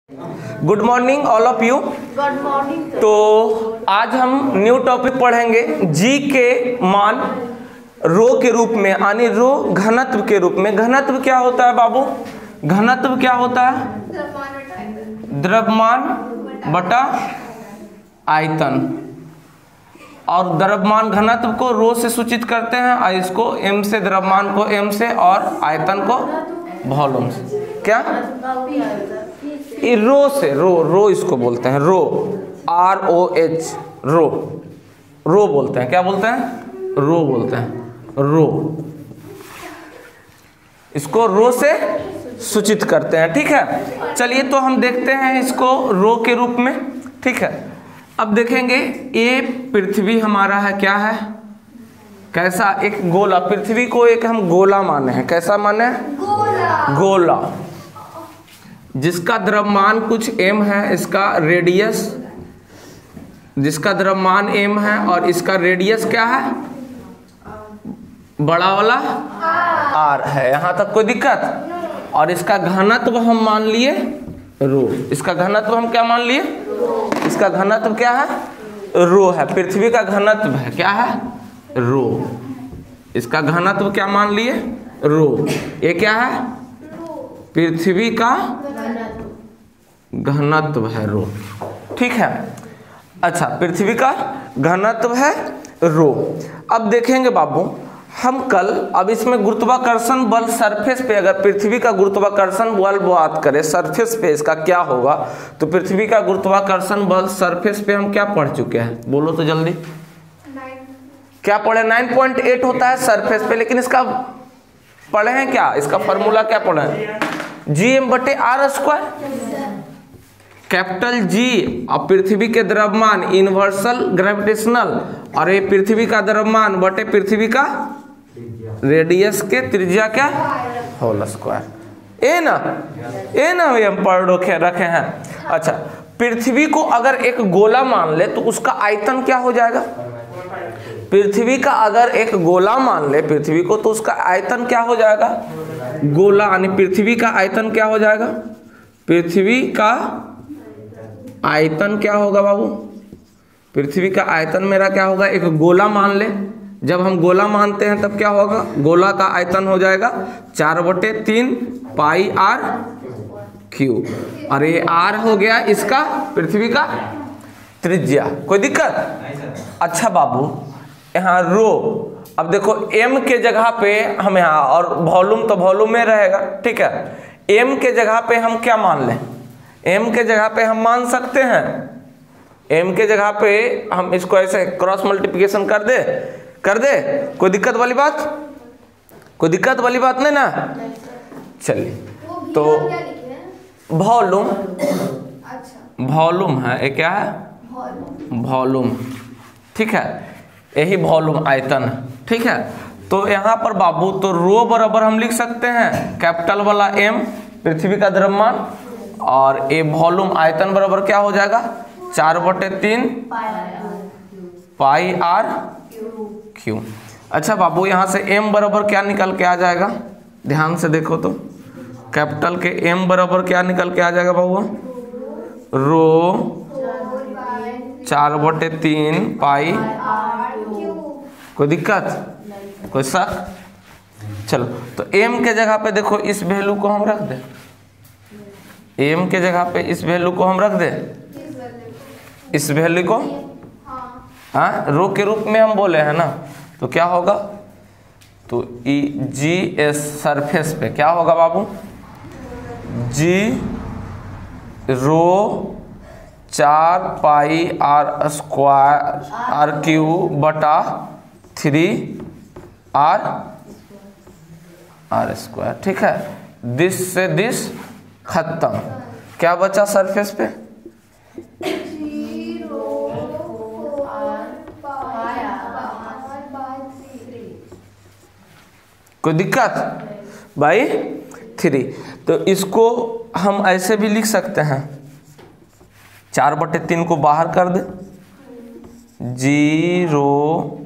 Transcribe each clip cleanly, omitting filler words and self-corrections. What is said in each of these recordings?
Good morning all of you. Good morning. तो आज हम न्यू टॉपिक पढ़ेंगे जी के मान रो के रूप में, यानी रो घनत्व के रूप में। घनत्व क्या होता है बाबू? घनत्व क्या होता है? द्रव्यमान बटा आयतन। और द्रव्यमान घनत्व को रो से सूचित करते हैं और इसको एम से, द्रव्यमान को एम से और आयतन को वॉल्यूम से। क्या ये रो से, रो इसको बोलते हैं, रो ROH, रो बोलते हैं। क्या बोलते हैं? रो बोलते हैं, रो। इसको रो से सूचित करते हैं। ठीक है, चलिए तो हम देखते हैं इसको रो के रूप में। ठीक है, अब देखेंगे ये पृथ्वी हमारा है, क्या है, कैसा, एक गोला। पृथ्वी को एक हम गोला माने हैं। कैसा माने हैं? गोला, जिसका द्रव्यमान कुछ m है, इसका रेडियस, जिसका द्रव्यमान m है और इसका रेडियस क्या है, बड़ा वाला r है। यहां तक कोई दिक्कत? और इसका घनत्व हम मान लिए रो। इसका घनत्व हम क्या मान लिए? इसका घनत्व क्या है? रो है। पृथ्वी का घनत्व है, क्या है? रो। इसका घनत्व क्या मान लिए? रो। ये क्या है? पृथ्वी का घनत्व है, रो। ठीक है, अच्छा, पृथ्वी का घनत्व है रो। अब देखेंगे बाबू हम कल, अब इसमें गुरुत्वाकर्षण बल सरफेस पे, अगर पृथ्वी का गुरुत्वाकर्षण बल बात करें सरफेस पे इसका क्या होगा, तो पृथ्वी का गुरुत्वाकर्षण बल सरफेस पे हम क्या पढ़ चुके हैं? बोलो तो जल्दी। क्या पढ़े? 9.8 होता है सरफेस पे, लेकिन इसका पढ़े हैं क्या? इसका फॉर्मूला क्या पढ़े हैं? GM/r²। कैपिटल जी और पृथ्वी के द्रव्यमान इन्वर्सल ग्रेविटेशनल, और ये पृथ्वी का द्रव्यमान बटे पृथ्वी का रेडियस के त्रिज्या क्या, होल स्क्वायर। ए ना हम पढ़ रखे हैं। अच्छा, पृथ्वी को अगर एक गोला मान ले तो उसका आयतन क्या हो जाएगा? पृथ्वी का अगर एक गोला मान ले पृथ्वी को, तो उसका आयतन क्या हो जाएगा? गोला, यानी पृथ्वी का आयतन क्या हो जाएगा? पृथ्वी का आयतन क्या होगा बाबू? पृथ्वी का आयतन मेरा क्या होगा? एक गोला मान ले। जब हम गोला मानते हैं तब क्या होगा? गोला का आयतन हो जाएगा 4/3 πr/3। और ये r हो गया इसका पृथ्वी का त्रिज्या। कोई दिक्कत? अच्छा बाबू, यहाँ रो, अब देखो m के जगह पे हम यहाँ, और वॉल्यूम तो वॉल्यूम में रहेगा। ठीक है, m के जगह पे हम क्या मान लें? m के जगह पे हम मान सकते हैं, m के जगह पे हम इसको ऐसे क्रॉस मल्टीप्लिकेशन कर दे। कोई दिक्कत वाली बात? कोई दिक्कत वाली बात नहीं ना? चलिए, तो वॉल्यूम है, ये क्या है? वॉल्यूम। ठीक है, यही वॉल्यूम आयतन है। ठीक है, तो यहाँ पर बाबू तो रो बराबर हम लिख सकते हैं कैपिटल वाला m, पृथ्वी का द्रव्यमान, और ये वॉल्यूम आयतन बराबर क्या हो जाएगा? 4/3 πr/3। अच्छा बाबू, यहाँ से m बराबर क्या निकल के आ जाएगा? ध्यान से देखो तो, कैपिटल के m बराबर क्या निकल के आ जाएगा बाबू? रो 4/3 पाई। कोई दिक्कत? कोई शक? चलो, तो m के जगह पे देखो इस वैल्यू को हम रख दें। m के जगह पे इस वैल्यू को हम रख दें। इस वैल्यू को, हाँ, रो के रूप में हम बोले हैं ना, तो क्या होगा? तो GS सरफेस पे क्या होगा बाबू? G रो 4 πr/3 r²। ठीक है, दिस से दिस खत्म। क्या बचा सरफेस पे? कोई दिक्कत भाई? 3। तो इसको हम ऐसे भी लिख सकते हैं, 4/3 को बाहर कर दे, 0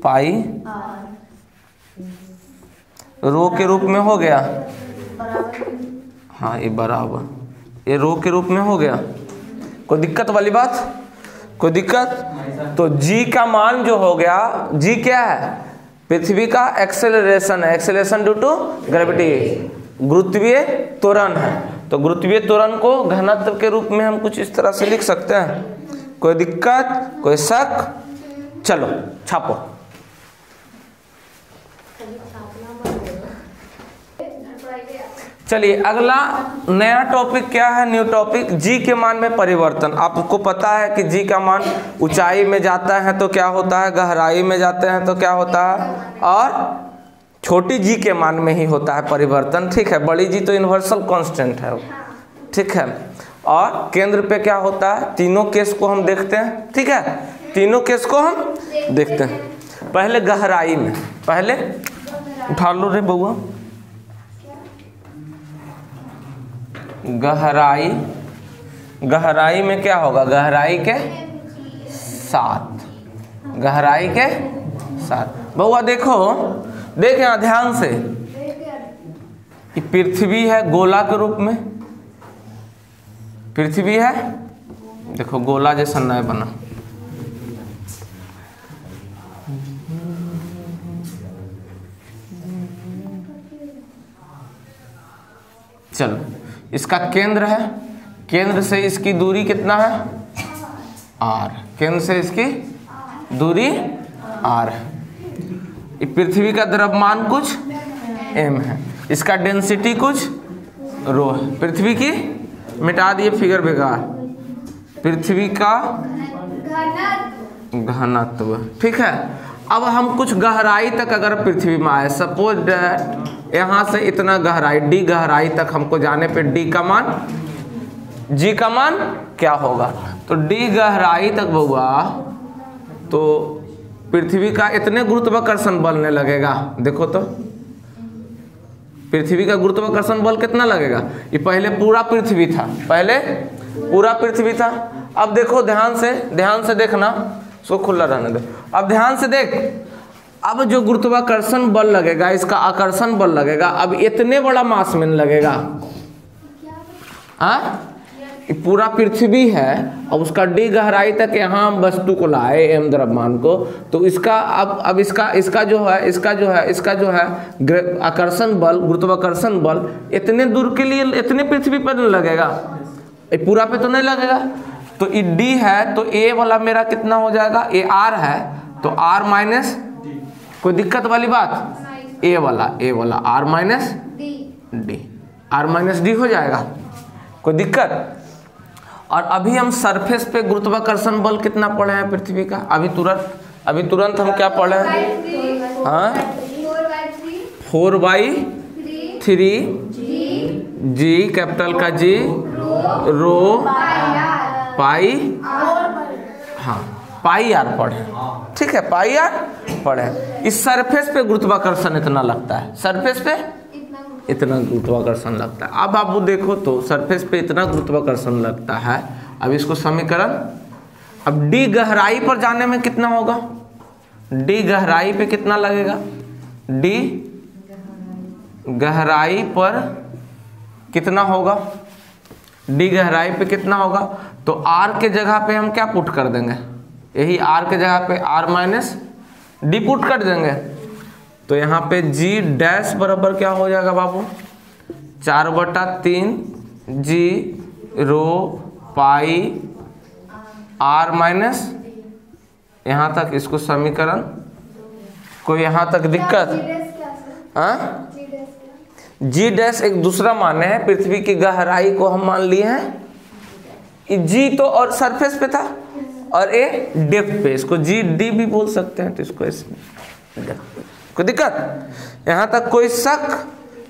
पाई रो के रूप में हो गया। हाँ, ये बराबर ये रो के रूप में हो गया। कोई दिक्कत वाली बात? कोई दिक्कत? तो जी का मान जो हो गया, जी क्या है? पृथ्वी का एक्सेलरेशन है, एक्सेलरेशन ड्यू टू ग्रेविटी, गुरुत्वीय त्वरण है। तो गुरुत्वीय त्वरण को घनत्व के रूप में हम कुछ इस तरह से लिख सकते हैं। कोई दिक्कत, कोई शक? चलो छापो। चलिए अगला नया टॉपिक क्या है? न्यू टॉपिक, जी के मान में परिवर्तन। आपको पता है कि जी का मान ऊंचाई में जाता है तो क्या होता है, गहराई में जाते हैं तो क्या होता है, और छोटी जी के मान में ही होता है परिवर्तन। ठीक है, बड़ी जी तो यूनिवर्सल कांस्टेंट है। ठीक है, और केंद्र पे क्या होता है? तीनों केस को हम देखते हैं। ठीक है, तीनों केस को हम देखते हैं। पहले गहराई में, पहले उठा लो रे बउआ, गहराई। गहराई में क्या होगा? गहराई के साथ, गहराई के साथ। बउआ देखो, देख यहाँ ध्यान से, कि पृथ्वी है गोला के रूप में, पृथ्वी है, देखो गोला जैसा नया बना। चलो, इसका केंद्र है, केंद्र से इसकी दूरी कितना है? r। केंद्र से इसकी दूरी r है। पृथ्वी का द्रव्यमान कुछ m है, इसका डेंसिटी कुछ ρ है। पृथ्वी की, मिटा दिए फिगर बेकार, पृथ्वी का घनत्व। ठीक है, अब हम कुछ गहराई तक अगर पृथ्वी में आए, सपोज दैट यहाँ से इतना गहराई, डी गहराई तक हमको जाने पे डी का मान, जी का मान क्या होगा? तो डी गहराई तक बउआ, तो पृथ्वी का इतने गुरुत्वाकर्षण बल ने लगेगा। देखो तो पृथ्वी का गुरुत्वाकर्षण बल कितना लगेगा? ये पहले पूरा पृथ्वी था, पहले पूरा पृथ्वी था। अब देखो ध्यान से देखना, सो खुला रहने दे। अब ध्यान से देख, अब जो गुरुत्वाकर्षण बल लगेगा, इसका आकर्षण बल लगेगा, अब इतने बड़ा मास में लगेगा। हाँ, पूरा पृथ्वी है, अब उसका डी गहराई तक यहाँ हम वस्तु को लाए, एम द्रव्यमान को, तो इसका अब इसका जो है आकर्षण बल, गुरुत्वाकर्षण बल इतने दूर के लिए, इतने पृथ्वी पर लगेगा, पूरा पे तो नहीं लगेगा। तो ये डी है, तो ए वाला मेरा कितना हो जाएगा? ए आर है, तो आर माइनस, कोई दिक्कत वाली बात? ए वाला R minus D, R minus D हो जाएगा। कोई दिक्कत? और अभी हम सरफेस पे गुरुत्वाकर्षण बल कितना पढ़े हैं पृथ्वी का? अभी तुरंत हम क्या पढ़े हैं? हाँ, 4/3 जी, कैपिटल का जी, रो पाई, हाँ पाई आर पढ़े। ठीक है, पाई आर पढ़े। इस सरफेस पे गुरुत्वाकर्षण इतना लगता है, सरफेस पे इतना गुरुत्वाकर्षण लगता है। अब आप देखो तो सरफेस पे इतना गुरुत्वाकर्षण लगता है। अब इसको समीकरण, अब डी गहराई पर जाने में कितना होगा? डी गहराई पे कितना लगेगा? डी गहराई पर कितना होगा? डी गहराई पे कितना होगा? तो आर के जगह पे हम क्या पुट कर देंगे? यही आर के जगह पे आर माइनस डी पुट कर देंगे। तो यहाँ पे जी डैश बराबर क्या हो जाएगा बाबू? 4/3 G row pi are minus, यहाँ तक इसको समीकरण। कोई यहाँ तक दिक्कत? हाँ, जी डैश एक दूसरा मान है, पृथ्वी की गहराई को हम मान लिए हैं। जी तो और सरफेस पे था, और ए डेप्थ पे, इसको जी डी भी बोल सकते हैं। तो इसको इसमें कोई दिक्कत? यहाँ तक कोई शक,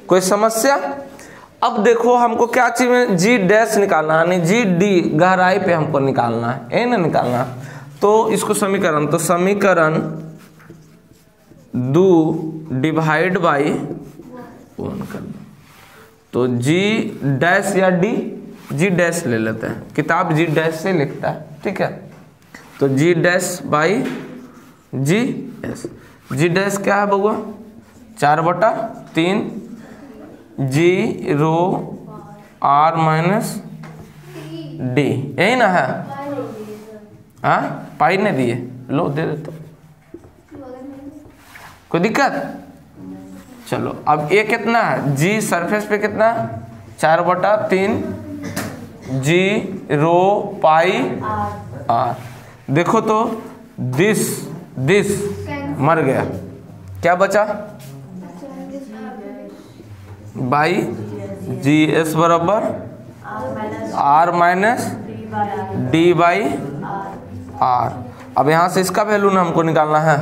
कोई समस्या? अब देखो हमको क्या चाहिए? जी डैश निकालना है, नहीं जी डी गहराई पे हमको निकालना है, ए ना निकालना। तो इसको समीकरण, तो समीकरण 2 डिवाइड बाई 1 कर दो। तो जी डैश या डी, जी डैश ले लेते हैं, किताब जी डैश से लिखता है। ठीक है, तो G dash by G dash. G dash क्या है बउआ? 4/3 G rho R minus D, यही ना है? हाँ पाई ने दिए, लो दे देते, कोई दिक्कत? चलो अब ये कितना है, जी सरफेस पे कितना, 4/3 जी रो पाई आर। देखो तो दिस मर गया, क्या बचा, बाई जी एस बराबर R minus D by R. अब यहाँ से इसका वैल्यू ना हमको निकालना है,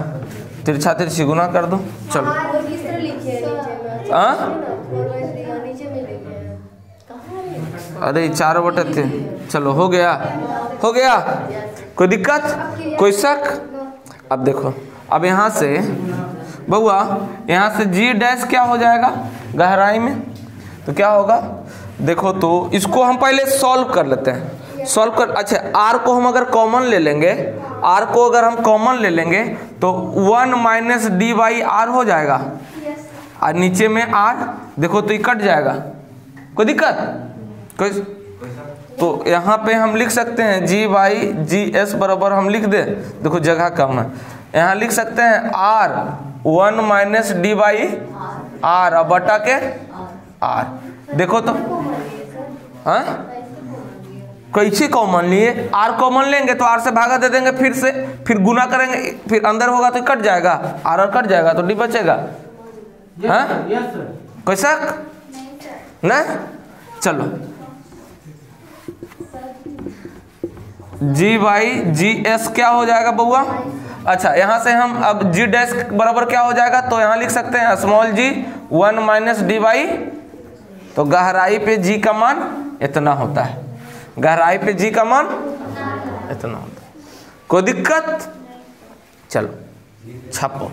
तिरछा तिरछी गुना कर दो। चलो अरे 4/3, चलो हो गया, हो गया, कोई दिक्कत, कोई शक? अब देखो, अब यहाँ से बउआ, यहाँ से जी डैश क्या हो जाएगा गहराई में, तो क्या होगा, देखो तो इसको हम पहले सॉल्व कर लेते हैं, सॉल्व कर, अच्छा आर को हम अगर कॉमन ले लेंगे, आर को अगर हम कॉमन ले लेंगे तो 1 माइनस डी बाई आर हो जाएगा, और नीचे में आर, देखो तो ये कट जाएगा, कोई दिक्कत, कोई? तो यहाँ पे हम लिख सकते हैं जी बाई जी एस बराबर, हम लिख दे, देखो जगह कम है, यहाँ लिख सकते हैं R 1 minus D by R, अब बटा के आर। देखो तो हाँ कैसे कॉमन लिए, आर कॉमन लेंगे तो आर से भागा दे देंगे, फिर से फिर गुना करेंगे, फिर अंदर होगा तो कट जाएगा, आर और कट जाएगा तो डी बचेगा। हाँ कोई शक ना? चलो जी बाई जी एस क्या हो जाएगा बउआ, अच्छा यहाँ से हम अब जी डैश बराबर क्या हो जाएगा, तो यहाँ लिख सकते हैं small G 1 minus D by, तो गहराई पे जी का मान इतना होता है, गहराई पे जी का मान इतना होता है, कोई दिक्कत? चलो छापो,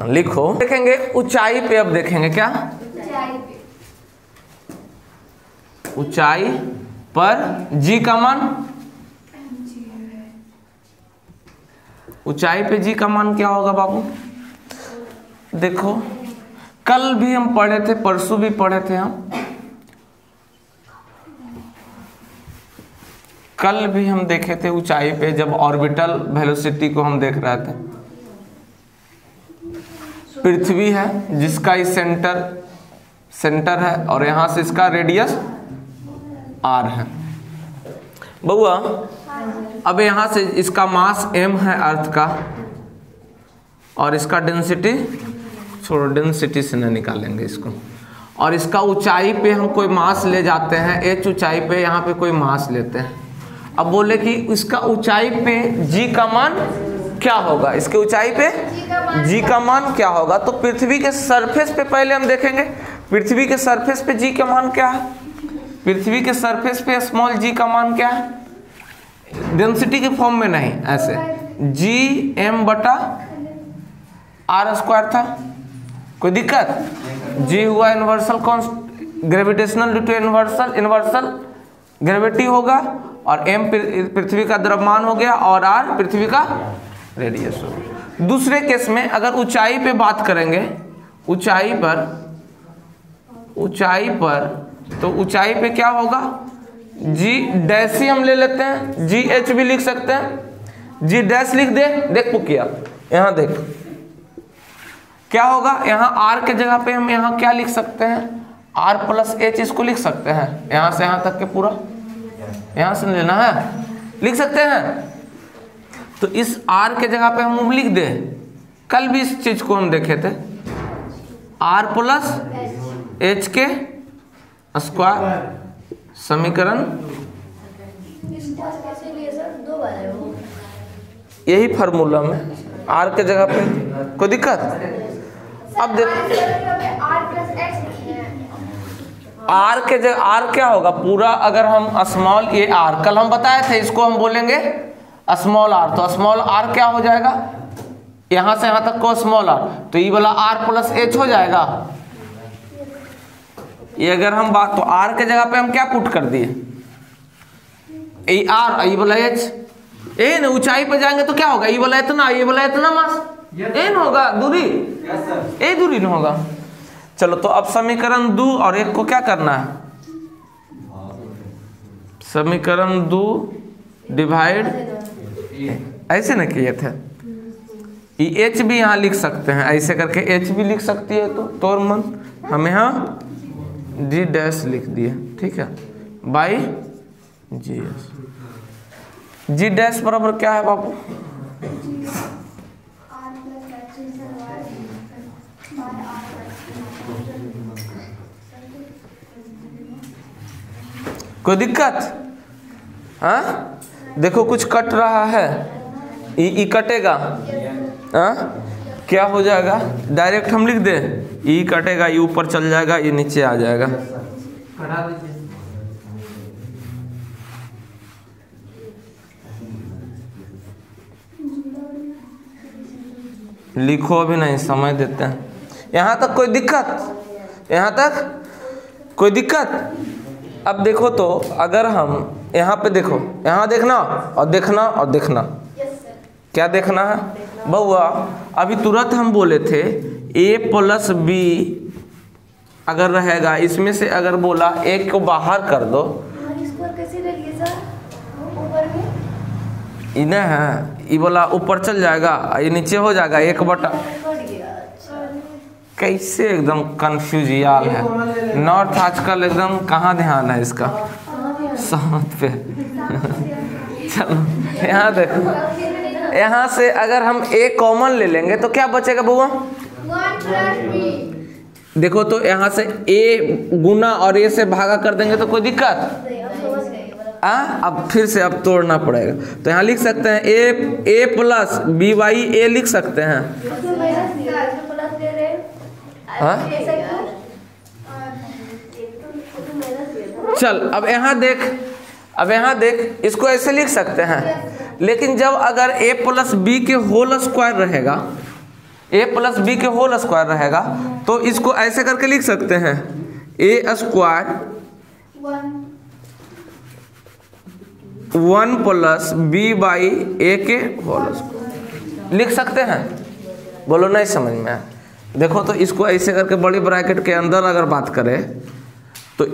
लिखो, देखेंगे ऊंचाई पे, अब देखेंगे क्या, ऊंचाई पर जी का मान, ऊंचाई पे जी का मान क्या होगा बाबू, देखो कल भी हम पढ़े थे, परसों भी पढ़े थे हम, कल भी हम देखे थे ऊंचाई पे, जब ऑर्बिटल वेलोसिटी को हम देख रहे थे, पृथ्वी है जिसका इस सेंटर है और यहां से इसका रेडियस आर है बउआ। अब यहां से इसका मास m है अर्थ का, और इसका डेंसिटी, छोड़ो डेंसिटी से न निकालेंगे इसको, और इसका ऊंचाई पे हम कोई मास ले जाते हैं, h ऊंचाई पे, यहाँ पे कोई मास लेते हैं। अब बोले कि इसका ऊंचाई पे g का मान क्या होगा, इसके ऊंचाई पे g का मान क्या होगा, तो पृथ्वी के सरफेस पे पहले हम देखेंगे, पृथ्वी के सरफेस पे g का मान क्या है, पृथ्वी के सरफेस पे स्मॉल g का मान क्या है, डेंसिटी के फॉर्म में नहीं, ऐसे जी एम बटा आर स्क्वायर था, कोई दिक्कत? जी हुआ universal gravitational due to universal gravity होगा, और एम पृथ्वी का द्रव्यमान हो गया, और आर पृथ्वी का रेडियस हो गया। दूसरे केस में अगर ऊंचाई पे बात करेंगे, ऊंचाई पर तो ऊंचाई पे क्या होगा, जी डैश ही हम ले लेते हैं, जी एच भी लिख सकते हैं, जी डैश लिख दे, देख पुकिया यहाँ देख क्या होगा, यहाँ आर के जगह पे हम यहाँ क्या लिख सकते हैं, आर प्लस एच, इसको लिख सकते हैं, यहाँ से यहाँ तक के पूरा, यहाँ से लेना है, लिख सकते हैं। तो इस आर के जगह पे हम लिख दे, कल भी इस चीज को हम देखे थे, आर प्लस एच के स्क्वायर समीकरण, यही फार्मूला में आर के जगह पे, कोई दिक्कत? अब देखो आर के जगह आर क्या होगा पूरा, अगर हम स्मॉल, ये आर कल हम बताए थे, इसको हम बोलेंगे स्मॉल आर, तो स्मॉल आर क्या हो जाएगा, यहां से यहां तक को स्मॉल आर, तो ये वाला आर प्लस एच हो जाएगा। ये अगर हम बात, तो आर के जगह पे हम क्या पुट कर दिए, ये आर, ये वाला एच, ए ना ऊंचाई पे जाएंगे तो क्या होगा, ये वाला इतना, ये वाला इतना मास, ए न होगा दूरी, ए दूरी न होगा। चलो तो अब समीकरण 2 और 1 को क्या करना है, समीकरण 2 डिवाइड ऐसे ना किए थे। ये एच भी यहाँ लिख सकते हैं, ऐसे करके एच भी लिख सकती है तो तोर मन हम यहाँ जी डैश लिख दिए, ठीक है, by G S. G dash बराबर क्या है बाबू? कोई दिक्कत? हाँ देखो कुछ कट रहा है, ई कटेगा, हाँ क्या हो जाएगा? डायरेक्ट हम लिख दे, ई कटेगा, ये ऊपर चल जाएगा, ये नीचे आ जाएगा। लिखो अभी नहीं, समझ देते हैं। यहाँ तक कोई दिक्कत? यहाँ तक कोई दिक्कत? अब देखो तो अगर हम यहाँ पे देखो, यहाँ देखना और देखना और देखना, क्या देखना है बउआ? अभी तुरंत हम बोले थे a प्लस बी अगर रहेगा, इसमें से अगर बोला एक को बाहर कर दो, इन्हें है ये बोला ऊपर चल जाएगा, ये नीचे हो जाएगा 1/। कैसे एकदम कंफ्यूज याल है। नॉर्थ आजकल एकदम कहाँ ध्यान है इसका, साउथ पे। चलो यहाँ देखो, यहाँ से अगर हम a कॉमन ले लेंगे तो क्या बचेगा बुआ? देखो तो यहाँ से a गुना और a से भागा कर देंगे तो कोई दिक्कत? अब फिर से अब तोड़ना पड़ेगा, तो यहाँ लिख सकते हैं a plus B Y a लिख सकते हैं। हाँ चल अब यहाँ देख, अब यहाँ देख, इसको ऐसे लिख सकते हैं, लेकिन जब अगर a प्लस बी के होल स्क्वायर रहेगा, a प्लस बी के होल स्क्वायर रहेगा तो इसको ऐसे करके लिख सकते हैं a square 1 plus B by A के होल स्क्वायर लिख सकते हैं। बोलो नहीं समझ में आया? देखो तो इसको ऐसे करके बड़ी ब्रैकेट के अंदर अगर बात करें तो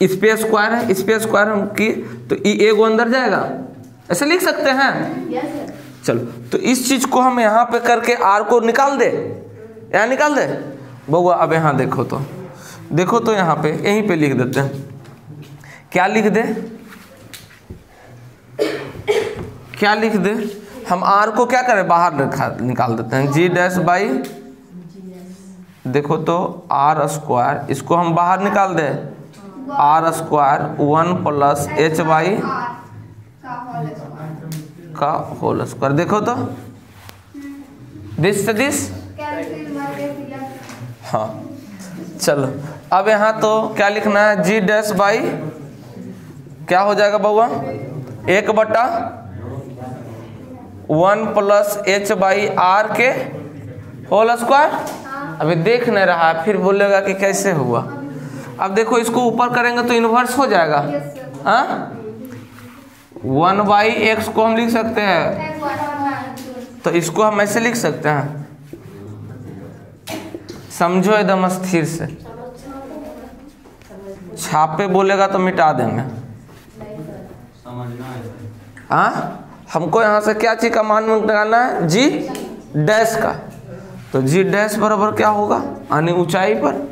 इस पे स्क्वायर है, इस पे स्क्वायर हम की तो ई ए को अंदर जाएगा, ऐसे लिख सकते हैं। चलो तो इस चीज को हम यहाँ पे करके आर को निकाल दे, यहाँ निकाल दे बउआ। अब यहाँ देखो तो, देखो तो यहाँ पे यहीं पे लिख देते हैं, क्या लिख दे, क्या लिख दे? हम आर को क्या करें, बाहर निकाल देते हैं, जी डैश बाई, देखो तो आर स्क्वायर, इसको हम बाहर निकाल दे, R square 1 plus H by का होल स्क्वायर। देखो तो दिस से दिस, हाँ चलो अब यहाँ तो क्या लिखना है, जी डैश बाई क्या हो जाएगा बउआ, 1/1 प्लस एच बाई आर के होल स्क्वायर। अभी देख नहीं रहा है, फिर बोलेगा कि कैसे हुआ। अब देखो इसको ऊपर करेंगे तो इन्वर्स हो जाएगा, हाँ 1/x को हम लिख सकते हैं, तो इसको हम ऐसे लिख सकते हैं, समझो एकदम स्थिर से, छापे बोलेगा तो मिटा देंगे। हाँ हमको यहाँ से क्या चीज का मान निकालना है, जी डैश का, तो जी डैश बराबर क्या होगा, यानी ऊंचाई पर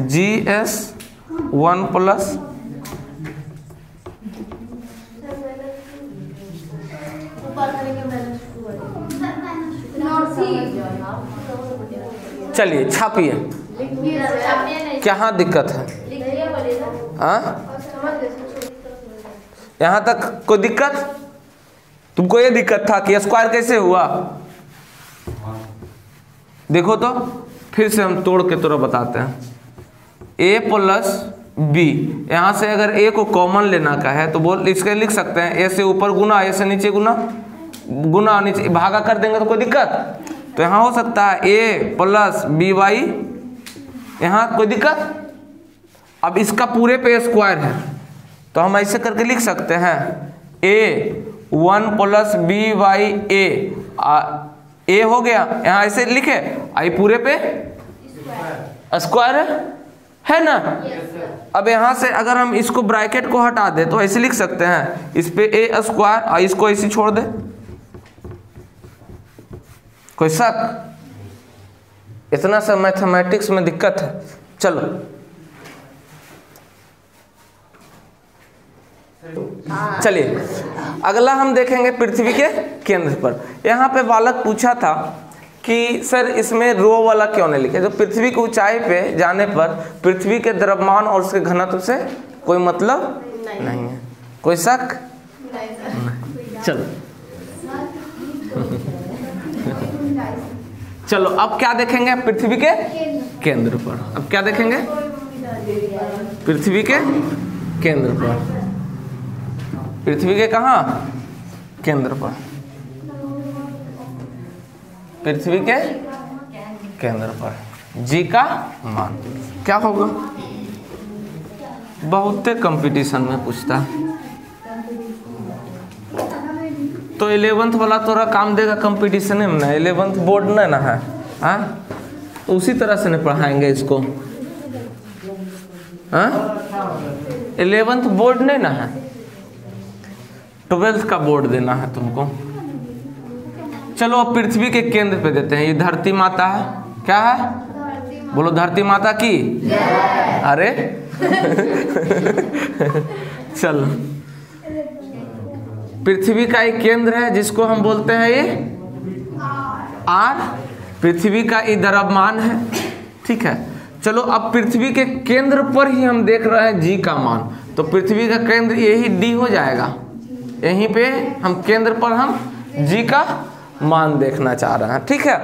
जी एस 1 प्लस चलिए छापिए, क्या दिक्कत है? हाँ यहाँ तक कोई दिक्कत? तुमको ये दिक्कत था कि स्क्वायर कैसे हुआ? देखो तो फिर से हम तोड़ के तोड़ा बताते हैं, a प्लस बी, यहाँ से अगर a को कॉमन लेना का है तो बोल इसके लिख सकते हैं a से ऊपर गुना, a से नीचे गुना, गुना नीचे भागा कर देंगे तो कोई दिक्कत? तो यहाँ हो सकता है a प्लस बी वाई, यहाँ कोई दिक्कत? अब इसका पूरे पे स्क्वायर है तो हम ऐसे करके लिख सकते हैं a 1 प्लस बी वाई ए हो गया, यहाँ ऐसे लिखे, आई पूरे पे स्क्वायर है ना। अब यहाँ से अगर हम इसको ब्रैकेट को हटा दे तो ऐसे लिख सकते हैं, इस पे ए स्क्वायर और इसको ऐसे छोड़ दे। कोई शक? इतना सा मैथमेटिक्स में दिक्कत है। चलो चलिए अगला हम देखेंगे पृथ्वी के केंद्र पर। यहाँ पे बालक पूछा था कि सर इसमें रो वाला क्यों नहीं लिखे। जो पृथ्वी की ऊंचाई पे जाने पर पृथ्वी के द्रव्यमान और उसके घनत्व से कोई मतलब नहीं है। कोई शक? चलो चलो अब क्या देखेंगे पृथ्वी के केंद्र पर। अब क्या देखेंगे पृथ्वी के केंद्र पर। पृथ्वी के कहाँ केंद्र पर? पृथ्वी के केंद्र पर जी का मान क्या होगा? बहुत कंपटीशन में पूछता है। तो 11th वाला तोरा काम देगा कंपटीशन में ना, 11th बोर्ड नहीं ना है, हाँ? तो उसी तरह से नहीं पढ़ाएंगे इसको, हाँ? 11th बोर्ड नहीं ना है, 12th का बोर्ड देना है तुमको। चलो अब पृथ्वी के केंद्र पे देते हैं। ये धरती माता है, क्या है? बोलो धरती माता की। अरे चलो पृथ्वी का एक केंद्र है जिसको हम बोलते हैं ये आर। पृथ्वी का ये द्रव्यमान है, ठीक है। चलो अब पृथ्वी के केंद्र पर ही हम देख रहे हैं जी का मान, तो पृथ्वी का केंद्र यही डी हो जाएगा। यहीं पे हम केंद्र पर हम जी का मान देखना चाह रहे हैं, ठीक है।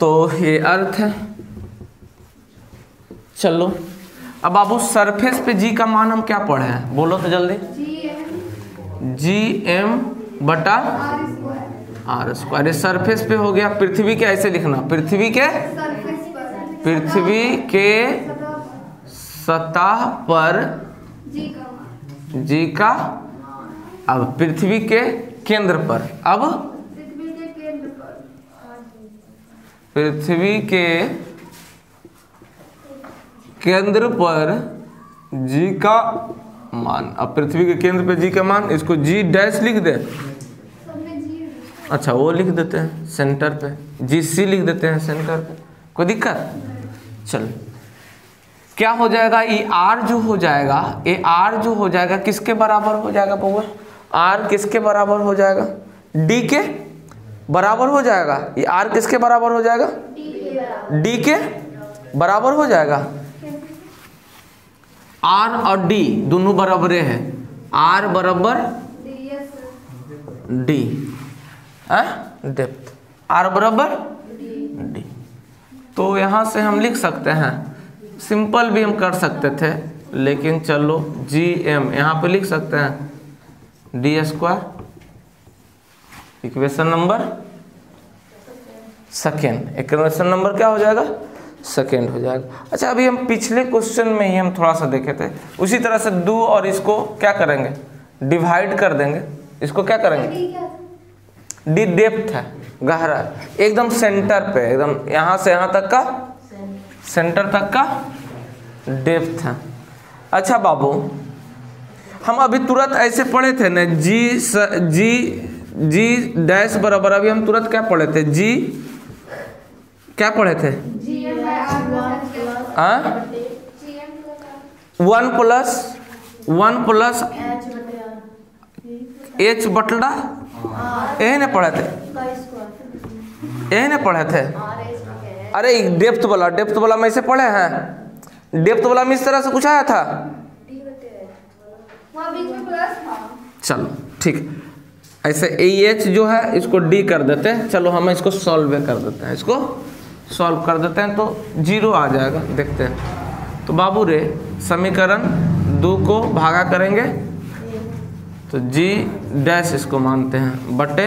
तो ये अर्थ है। चलो अब बाबू सरफेस पे जी का मान हम क्या पढ़े हैं, बोलो तो जल्दी। जी एम बटा आर स्क्वायर। सरफेस पे हो गया। पृथ्वी के ऐसे लिखना, पृथ्वी के सतह पर जी का। अब पृथ्वी के केंद्र पर, अब पृथ्वी के केंद्र पर जी का मान। अब पृथ्वी के केंद्र पर जी का मान, इसको जी डैश लिख दे। अच्छा वो लिख देते हैं सेंटर पे, जी सी लिख देते हैं सेंटर पे, कोई दिक्कत? चल क्या हो जाएगा, ये आर जो हो जाएगा, ये आर जो हो जाएगा किसके बराबर हो जाएगा बउआ? आर किसके बराबर हो जाएगा? डी के बराबर हो जाएगा। ये आर किसके बराबर हो जाएगा? डी के बराबर हो जाएगा। आर और डी दोनों बराबरे हैं। आर बराबर डी, डेप्थ, आर बराबर डी। तो यहाँ से हम लिख सकते हैं, सिंपल भी हम कर सकते थे, लेकिन चलो जी एम यहाँ पे लिख सकते हैं D square. Equation number second. Equation number क्या हो जाएगा? सेकेंड हो जाएगा। अच्छा अभी हम पिछले क्वेश्चन में ही हम थोड़ा सा देखे थे, उसी तरह से दो और इसको क्या करेंगे, डिवाइड कर देंगे। इसको क्या करेंगे? डी डेप्थ है, गहरा, एकदम सेंटर पे, एकदम यहाँ से यहाँ तक का, सेंटर तक का डेप्थ है। अच्छा बाबू हम अभी तुरंत ऐसे पढ़े थे ना, जी डैश बराबर, अभी हम तुरंत क्या पढ़े थे? जी क्या पढ़े थे? 1 प्लस एच बटला, यही ना पढ़े थे? यही ना पढ़े थे? अरे डेप्थ वाला में इसे पढ़े हैं। डेप्थ वाला में इस तरह से कुछ आया था। चलो ठीक, ऐसे एच जो है इसको डी कर देते हैं। चलो हम इसको सॉल्व कर देते हैं, इसको सॉल्व कर देते हैं तो 0 आ जाएगा। देखते हैं तो बाबू रे समीकरण 2 को भागा करेंगे तो जी डैश इसको मानते हैं बटे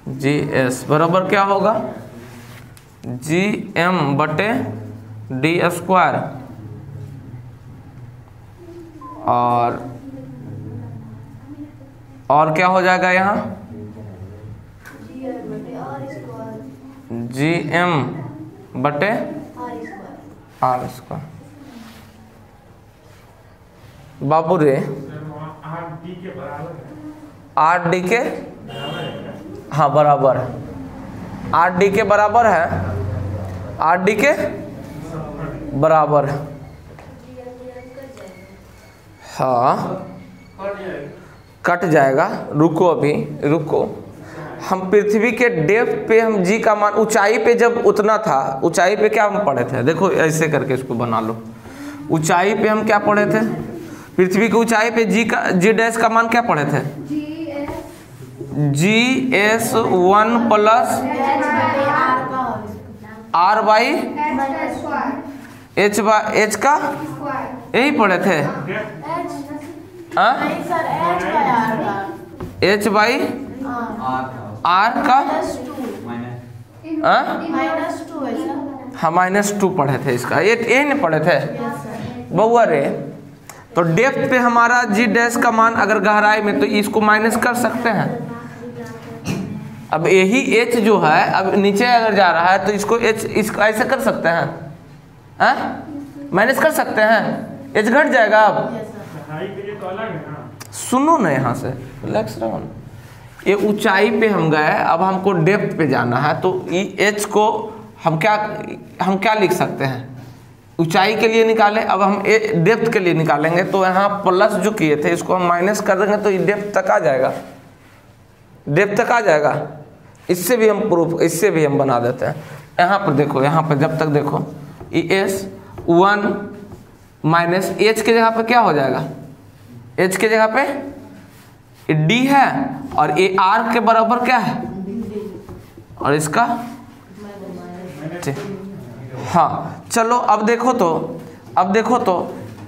जी एस बराबर क्या होगा? जी एम बटे डी स्क्वायर और क्या हो जाएगा यहाँ? जी एम बटे आर स्क्वायर। बाबू रे आर डी के हाँ बराबर है, आर डी के बराबर है, आर डी के बराबर है। हाँ कट जाएगा, रुको अभी रुको। हम पृथ्वी के डेप्थ पे हम जी का मान, ऊंचाई पे जब उतना था, ऊंचाई पे क्या हम पढ़े थे, देखो ऐसे करके इसको बना लो। ऊंचाई पे हम क्या पढ़े थे, पृथ्वी की ऊंचाई पे जी डैश का मान क्या पढ़े थे, GS1 plus R by H का यही पढ़े थे, H बाई R का हाँ -2 पढ़े थे इसका, ये नहीं पढ़े थे बउआ रे। तो डेप्थ पे हमारा जी डैश का मान अगर गहराई में, तो इसको माइनस कर सकते हैं। अब यही H जो है अब नीचे अगर जा रहा है तो इसको H इसको ऐसे कर सकते हैं, माइनस कर सकते हैं, H घट जाएगा। अब सुनो ना यहाँ से, रिलैक्स रहो। ये ऊंचाई पे हम गए, अब हमको डेप्थ पे जाना है, तो H को हम क्या लिख सकते हैं, ऊंचाई के लिए निकाले, अब हम डेप्थ के लिए निकालेंगे। तो यहाँ प्लस जो किए थे इसको हम माइनस कर देंगे तो ये डेप्थ तक आ जाएगा, डेप्थ तक आ जाएगा। इससे भी हम प्रूफ, इससे भी हम बना देते हैं। यहाँ पर देखो, यहाँ पर जब तक देखो ES1 माइनस H के जगह पे क्या हो जाएगा, H के जगह पे D है और ये R के बराबर क्या है, और इसका हाँ चलो अब देखो तो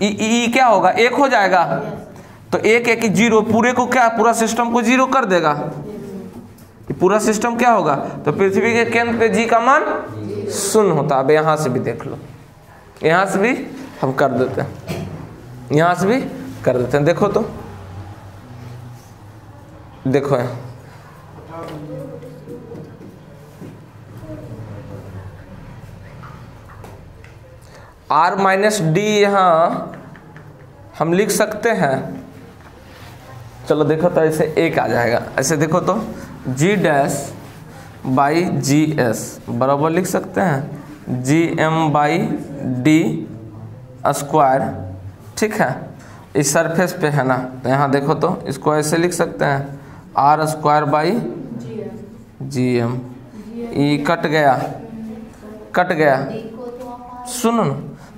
ई क्या होगा, 1 हो जाएगा। तो 1 1 0, पूरे को क्या, पूरा सिस्टम को 0 कर देगा, पूरा सिस्टम क्या होगा। तो पृथ्वी के केंद्र पे जी का मान 0 होता है। अब यहाँ से भी देख लो, यहाँ से भी हम कर देते हैं, यहाँ से भी कर देते हैं। देखो तो देखो यहाँ R-D यहाँ हम लिख सकते हैं। चलो देखो तो ऐसे 1 आ जाएगा, ऐसे देखो तो G डैश बाई GS बराबर लिख सकते हैं GM बाई D स्क्वायर, ठीक है। इस सरफेस पे है ना, तो यहाँ देखो तो इसको ऐसे लिख सकते हैं R square by GM। E cut गया,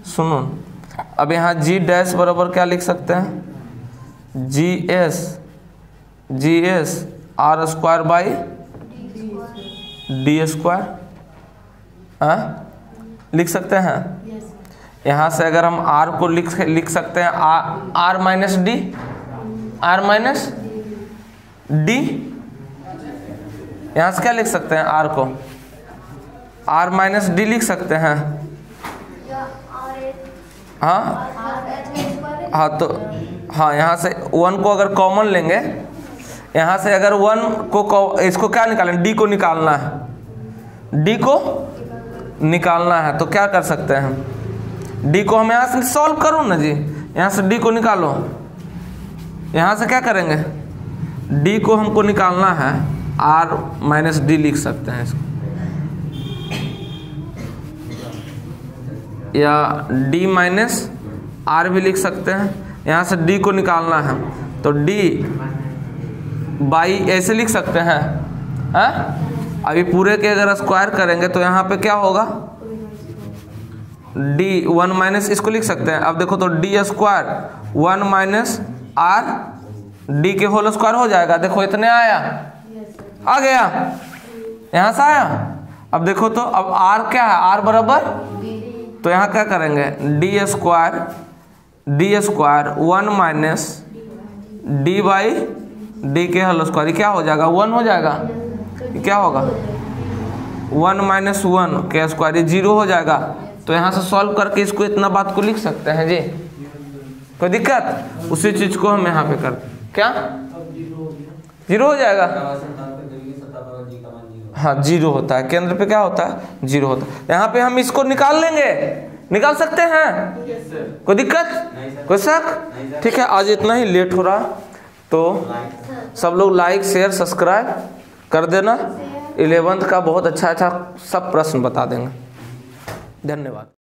सुनो। अब यहाँ G डैश बराबर क्या लिख सकते हैं, GS R square by D square, लिख सकते हैं। यहाँ से अगर हम R को लिख सकते हैं R माइनस D, यहाँ से क्या लिख सकते हैं, R को R माइनस D लिख सकते हैं। हाँ तो हाँ, यहाँ से 1 को अगर कॉमन लेंगे, यहाँ से अगर 1 को इसको क्या निकालें, D को निकालना है, D को निकालना है। तो क्या कर सकते हैं हम, D को हम यहाँ से सॉल्व करो ना जी, यहाँ से D को निकालो। यहाँ से क्या करेंगे, D को हमको निकालना है, R माइनस D लिख सकते हैं इसको, या D माइनस R भी लिख सकते हैं। यहाँ से D को निकालना है तो D बाई ऐसे लिख सकते हैं, अभी पूरे के अगर स्क्वायर करेंगे तो यहाँ पे क्या होगा, D 1 माइनस इसको लिख सकते हैं। अब देखो तो D square 1 minus R D के होल स्क्वायर हो जाएगा। देखो इतने आया, आ गया, यहाँ से आया। अब देखो तो अब R क्या है, R बराबर, तो यहाँ क्या करेंगे, D square 1 minus D by D के होल स्क्वायर, क्या हो जाएगा, 1 हो जाएगा। क्या होगा, 1 माइनस 1 के स्क्वायर, 0 हो जाएगा। तो यहाँ से सॉल्व करके इसको इतना बात को लिख सकते हैं जी, कोई दिक्कत। उसी चीज को हम यहाँ पे कर, क्या 0 हो जाएगा। हाँ 0 होता है, केंद्र पे क्या होता है, 0 होता है। यहाँ पे हम इसको निकाल लेंगे, निकाल सकते हैं? कोई दिक्कत, कोई शक? ठीक है, आज इतना ही, लेट हो रहा, तो सब लोग लाइक शेयर सब्सक्राइब कर देना। 11th का बहुत अच्छा अच्छा सब प्रश्न बता देंगे। धन्यवाद।